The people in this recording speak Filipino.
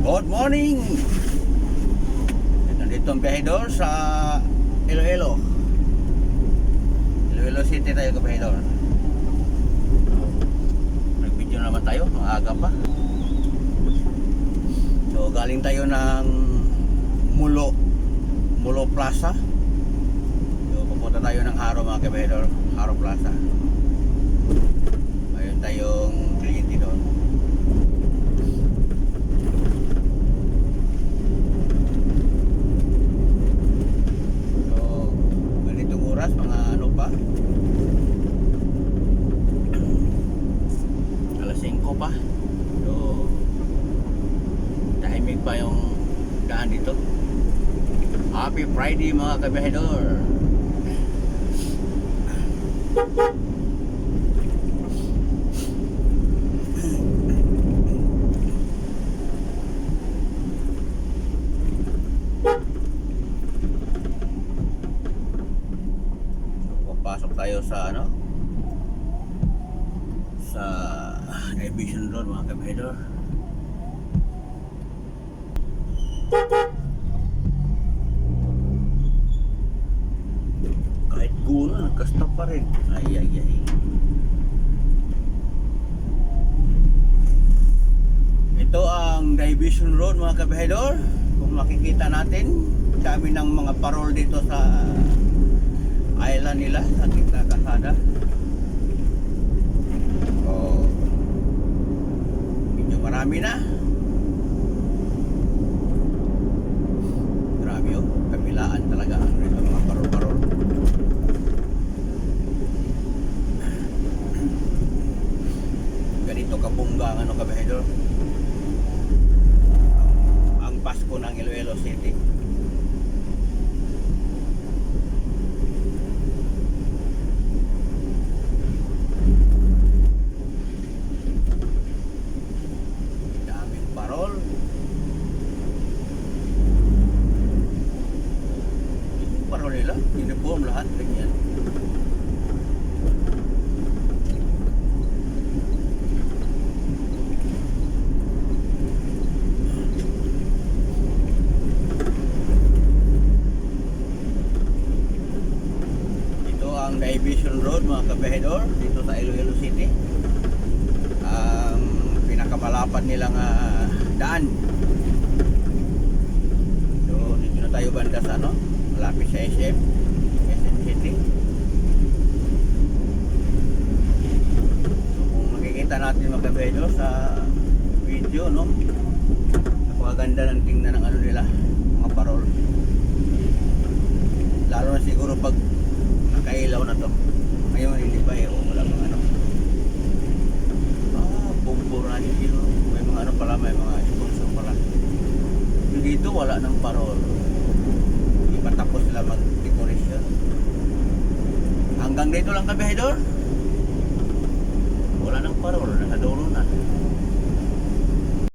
Good morning! Nandito ang biyahedor sa Iloilo City tayo kabahedor. Nag-video naman tayo, maaga pa. So galing tayo ng Mulo Plaza. So pupunta tayo ng Haro mga kabahedor, Haro Plaza. Mayroon tayong kliyente doon. Mga ano pa, alas 5 pa. So tahimik pa yung daan dito. Happy Friday mga kabahedor. Pasok tayo sa sa Division Road mga kabahedor. Kahit gulo nagka-stop pa rin. Ay. Ito ang Division Road mga kabahedor. Kung makikita natin, dami ng mga parol dito sa island nila sa gitna kalsada. So medyo marami na. Grabe oh, kabilaan talaga ang rito mga parol-parol. Ganito kabungga ang kabahedor ang Pasko ng Iloilo City. Parol nila, uniform lahat ganyan. Ito ang Division Road mga kabahedor dito sa Iloilo City. Ang pinakamalapad nilang daan. So dito na tayo banda sa malapit sa SM City. So kung makikita natin mga kabahedor sa video, napakaganda ng tingnan ng nila, mga parol. Lalo na siguro pag nakailaw na to. Ngayon hindi pa wala mga bumbur na dito. May mga pala, may mga sponsor pala. Dito wala ng parol. Matapos sila mag-decoration. Hanggang dito lang kabahedor. Wala nang parol, nasa dulo na.